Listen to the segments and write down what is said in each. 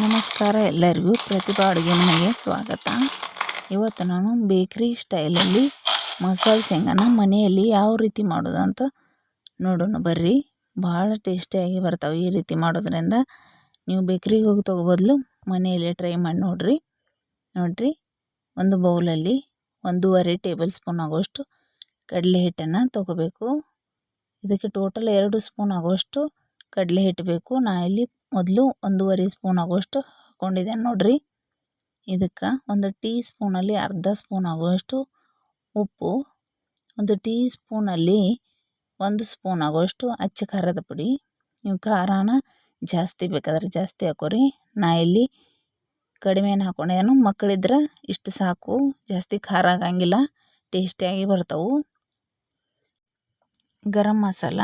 ನಮಸ್ಕಾರ ಎಲ್ಲರಿಗೂ ಪ್ರತಿಭಾ ಅಡುಗೆ ಮನೆಗೆ ಸ್ವಾಗತ. ಇವತ್ತು ನಾನು ಬೇಕ್ರಿ ಸ್ಟೈಲಲ್ಲಿ ಮಸಾಲೆ ಶೇಂಗಾನ ಮನೆಯಲ್ಲಿ ಯಾವ ರೀತಿ ಮಾಡೋದು ಅಂತ ನೋಡೋಣ ಬರ್ರಿ. ಭಾಳ ಟೇಸ್ಟಿಯಾಗಿ ಬರ್ತಾವೆ ಈ ರೀತಿ ಮಾಡೋದ್ರಿಂದ. ನೀವು ಬೇಕ್ರಿಗೆ ಹೋಗಿ ತಗೋ ಬದಲು ಮನೆಯಲ್ಲೇ ಟ್ರೈ ಮಾಡಿ ನೋಡಿರಿ. ಒಂದು ಬೌಲಲ್ಲಿ 1.5 ಟೇಬಲ್ ಸ್ಪೂನ್ ಆಗುವಷ್ಟು ಕಡಲೆ ಹಿಟ್ಟನ್ನು ತೊಗೋಬೇಕು. ಇದಕ್ಕೆ ಟೋಟಲ್ 2 ಸ್ಪೂನ್ ಆಗುವಷ್ಟು ಕಡಲೆ ಹಿಟ್ಟು ಬೇಕು. ನಾ ಇಲ್ಲಿ ಮೊದಲು 1.5 ಸ್ಪೂನ್ ಆಗುವಷ್ಟು ಹಾಕ್ಕೊಂಡಿದ್ದೇನೆ ನೋಡಿರಿ. ಇದಕ್ಕೆ ಒಂದು ಟೀ ಸ್ಪೂನಲ್ಲಿ ಅರ್ಧ ಸ್ಪೂನ್ ಆಗುವಷ್ಟು ಉಪ್ಪು, ಒಂದು ಟೀ ಸ್ಪೂನಲ್ಲಿ 1 ಸ್ಪೂನ್ ಆಗುವಷ್ಟು ಅಚ್ಚ ಖಾರದ ಪುಡಿ. ನೀವು ಖಾರನ ಜಾಸ್ತಿ ಬೇಕಾದ್ರೆ ಜಾಸ್ತಿ ಹಾಕೋರಿ. ನಾ ಇಲ್ಲಿ ಕಡಿಮೆನ ಹಾಕ್ಕೊಂಡೇನು. ಮಕ್ಕಳಿದ್ರೆ ಇಷ್ಟು ಸಾಕು, ಜಾಸ್ತಿ ಖಾರ ಆಗಂಗಿಲ್ಲ, ಟೇಸ್ಟಿಯಾಗಿ ಬರ್ತಾವೆ. ಗರಂ ಮಸಾಲ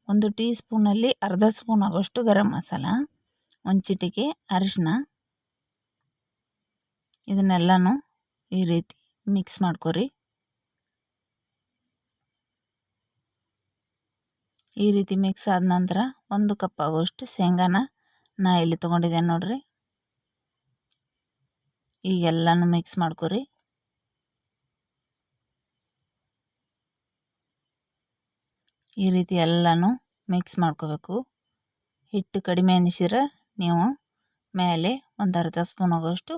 ಒಂದು ಟೀ ಸ್ಪೂನಲ್ಲಿ ಅರ್ಧ ಸ್ಪೂನ್ ಆಗೋಷ್ಟು ಗರಂ ಮಸಾಲ, ಒಂದು ಚಿಟಿಕೆ ಅರಿಶಿನ. ಇದನ್ನೆಲ್ಲನೂ ಈ ರೀತಿ ಮಿಕ್ಸ್ ಮಾಡ್ಕೊರಿ. ಈ ರೀತಿ ಮಿಕ್ಸ್ ಆದ ನಂತರ 1 ಕಪ್ ಆಗೋಷ್ಟು ಶೇಂಗಾನ ನಾ ಇಲ್ಲಿ ತೊಗೊಂಡಿದ್ದೇನೆ ನೋಡಿರಿ. ಈಗೆಲ್ಲನೂ ಮಿಕ್ಸ್ ಮಾಡ್ಕೊರಿ. ಈ ರೀತಿ ಎಲ್ಲನೂ ಮಿಕ್ಸ್ ಮಾಡ್ಕೋಬೇಕು. ಹಿಟ್ಟು ಕಡಿಮೆ ಅನಿಸಿದ್ರೆ ನೀವು ಮೇಲೆ ಒಂದು ಅರ್ಧ ಸ್ಪೂನ್ ಆಗೋಷ್ಟು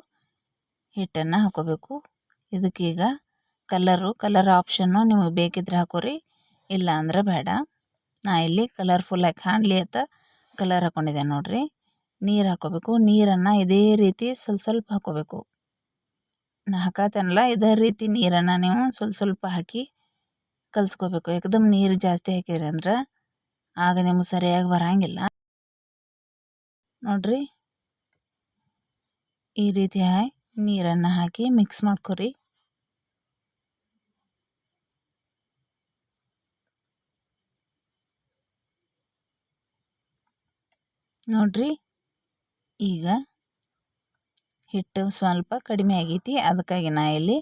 ಹಿಟ್ಟನ್ನು ಹಾಕೋಬೇಕು. ಇದಕ್ಕೀಗ ಕಲರ್ ಆಪ್ಷನ್ನು ನಿಮಗೆ ಬೇಕಿದ್ರೆ ಹಾಕೋರಿ, ಇಲ್ಲ ಅಂದ್ರೆ ಬೇಡ. ನಾ ಇಲ್ಲಿ ಕಲರ್ಫುಲ್ಲಾಗಿ ಕಾಣಲಿ ಅಂತ ಕಲರ್ ಹಾಕ್ಕೊಂಡಿದ್ದೆ ನೋಡಿರಿ. ನೀರು ಹಾಕೋಬೇಕು. ನೀರನ್ನು ಇದೇ ರೀತಿ ಸ್ವಲ್ಪ ಹಾಕೋಬೇಕು. ನಾ ಹಾಕತ್ತೇನಲ್ಲ ಇದೇ ರೀತಿ ನೀರನ್ನು ನೀವು ಸ್ವಲ್ಪ ಹಾಕಿ ಕಲಿಸ್ಕೋಬೇಕು. ಏಕದಮ್ ನೀರು ಜಾಸ್ತಿ ಹಾಕಿರಿ ಅಂದ್ರೆ ಆಗ ನಿಮ್ಗೆ ಸರಿಯಾಗಿ ಬರೋಂಗಿಲ್ಲ ನೋಡಿರಿ. ಈ ರೀತಿ ನೀರನ್ನು ಹಾಕಿ ಮಿಕ್ಸ್ ಮಾಡ್ಕೊರಿ. ನೋಡಿರಿ, ಈಗ ಹಿಟ್ಟು ಸ್ವಲ್ಪ ಕಡಿಮೆ ಆಗೈತಿ. ಅದಕ್ಕಾಗಿ ನಾ ಇಲ್ಲಿ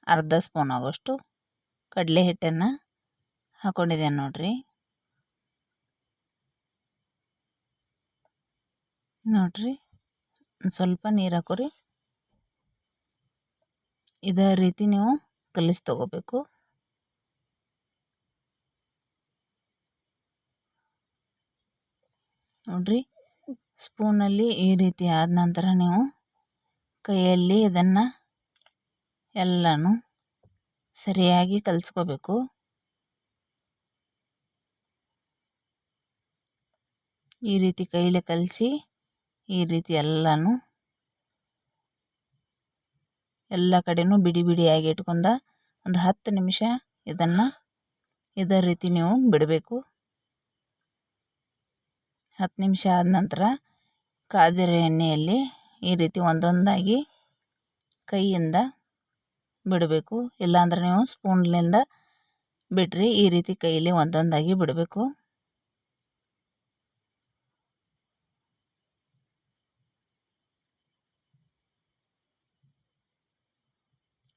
ಅರ್ಧ ಸ್ಪೂನ್ ಆಗೋಷ್ಟು ಕಡಲೆ ಹಿಟ್ಟನ್ನು ಹಾಕ್ಕೊಂಡಿದ್ದೇನೆ ನೋಡಿರಿ. ಸ್ವಲ್ಪ ನೀರು ಹಾಕೋರಿ. ಇದೇ ರೀತಿ ನೀವು ಕಲಿಸಿ ತಗೋಬೇಕು. ನೋಡಿರಿ, ಸ್ಪೂನಲ್ಲಿ ಈ ರೀತಿ ಆದ ನಂತರ ನೀವು ಕೈಯಲ್ಲಿ ಇದನ್ನು ಎಲ್ಲನೂ ಸರಿಯಾಗಿ ಕಲಿಸ್ಕೋಬೇಕು. ಈ ರೀತಿ ಕೈಲಿ ಕಲಿಸಿ ಈ ರೀತಿ ಎಲ್ಲನೂ ಎಲ್ಲ ಕಡೆನೂ ಬಿಡಿ ಬಿಡಿಯಾಗಿ ಇಟ್ಕೊಂಡ ಒಂದು 10 ನಿಮಿಷ ಇದನ್ನು ಇದೇ ರೀತಿ ನೀವು ಬಿಡಬೇಕು. 10 ನಿಮಿಷ ಆದ ನಂತರ ಕಾದಿರೋ ಎಣ್ಣೆಯಲ್ಲಿ ಈ ರೀತಿ ಒಂದೊಂದಾಗಿ ಕೈಯಿಂದ ಬಿಡಬೇಕು. ಇಲ್ಲಾಂದ್ರೆ ನೀವು ಸ್ಪೂನ್ನಿಂದ ಬಿಡ್ರಿ. ಈ ರೀತಿ ಕೈಯಲ್ಲಿ ಒಂದೊಂದಾಗಿ ಬಿಡಬೇಕು.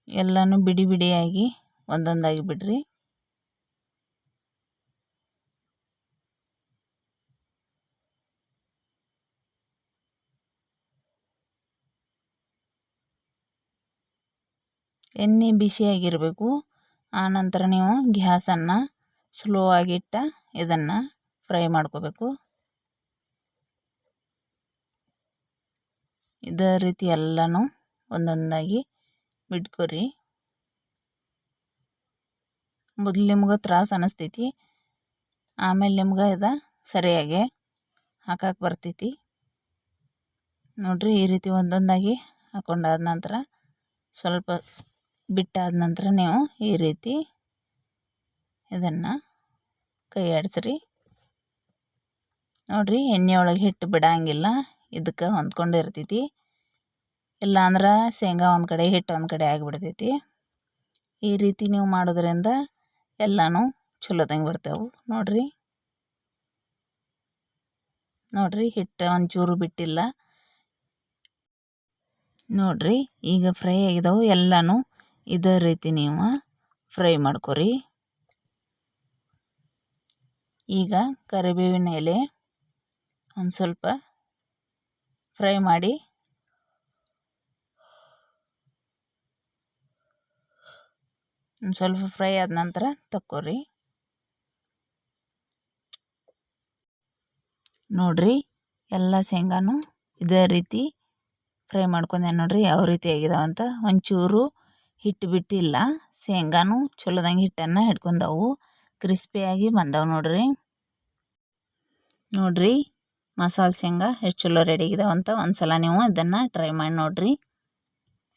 ಎಲ್ಲನೂ ಬಿಡಿ ಬಿಡಿಯಾಗಿ ಒಂದೊಂದಾಗಿ ಬಿಡ್ರಿ. ಎಣ್ಣೆ ಬಿಸಿಯಾಗಿರಬೇಕು. ಆನಂತರ ನೀವು ಗ್ಯಾಸನ್ನು ಸ್ಲೋ ಆಗಿಟ್ಟ ಇದನ್ನು ಫ್ರೈ ಮಾಡ್ಕೋಬೇಕು. ಇದೇ ರೀತಿ ಎಲ್ಲನೂ ಒಂದೊಂದಾಗಿ ಬಿಟ್ಕೊರಿ. ಮೊದಲು ನಿಮ್ಗೆ ತ್ರಾಸ ಅನ್ನಿಸ್ತೈತಿ, ಆಮೇಲೆ ನಿಮ್ಗೆ ಇದು ಸರಿಯಾಗಿ ಹಾಕಕ್ಕೆ ಬರ್ತೈತಿ ನೋಡಿರಿ. ಈ ರೀತಿ ಒಂದೊಂದಾಗಿ ಹಾಕೊಂಡಾದ ನಂತರ ಸ್ವಲ್ಪ ಬಿಟ್ಟಾದ ನಂತರ ನೀವು ಈ ರೀತಿ ಇದನ್ನು ಕೈ ಆಡಿಸ್ರಿ. ನೋಡಿರಿ, ಎಣ್ಣೆ ಒಳಗೆ ಹಿಟ್ಟು ಬಿಡಂಗಿಲ್ಲ, ಇದಕ್ಕೆ ಹೊಂದ್ಕೊಂಡಿರ್ತೈತಿ. ಇಲ್ಲಾಂದ್ರೆ ಶೇಂಗಾ ಒಂದು ಕಡೆ ಹಿಟ್ಟು ಒಂದು ಕಡೆ ಆಗಿಬಿಡ್ತೈತಿ. ಈ ರೀತಿ ನೀವು ಮಾಡೋದ್ರಿಂದ ಎಲ್ಲನೂ ಚಲೋದಂಗೆ ಬರ್ತಾವೆ. ನೋಡಿರಿ ಹಿಟ್ಟು ಒಂಚೂರು ಬಿಟ್ಟಿಲ್ಲ ನೋಡಿರಿ. ಈಗ ಫ್ರೈ ಆಗಿದಾವೆ ಎಲ್ಲನೂ. ಇದೇ ರೀತಿ ನೀವು ಫ್ರೈ ಮಾಡ್ಕೊರಿ. ಈಗ ಕರಿಬೇವಿನ ಎಲೆ ಒಂದು ಸ್ವಲ್ಪ ಫ್ರೈ ಮಾಡಿ ಒಂದು ಸ್ವಲ್ಪ ಫ್ರೈ ಆದ ನಂತರ ತಕ್ಕೋರಿ. ನೋಡ್ರಿ ಎಲ್ಲ ಶೇಂಗಾನು ಇದೇ ರೀತಿ ಫ್ರೈ ಮಾಡ್ಕೊಂಡೆ ನೋಡ್ರಿ ಯಾವ ರೀತಿ ಆಗಿದಾವಂತ. ಒಂಚೂರು ಹಿಟ್ಟು ಬಿಟ್ಟಿಲ್ಲ, ಶೇಂಗಾನು ಚಲೋದಂಗೆ ಹಿಟ್ಟನ್ನು ಹಿಡ್ಕೊಂಡವು, ಕ್ರಿಸ್ಪಿಯಾಗಿ ಬಂದವು ನೋಡ್ರಿ. ನೋಡ್ರಿ ಮಸಾಲೆ ಶೇಂಗಾ ಎಷ್ಟು ಚಲೋ ರೆಡಿ ಆಗಿದಾವಂತ. ಒಂದ್ಸಲ ನೀವು ಇದನ್ನು ಟ್ರೈ ಮಾಡಿ ನೋಡ್ರಿ.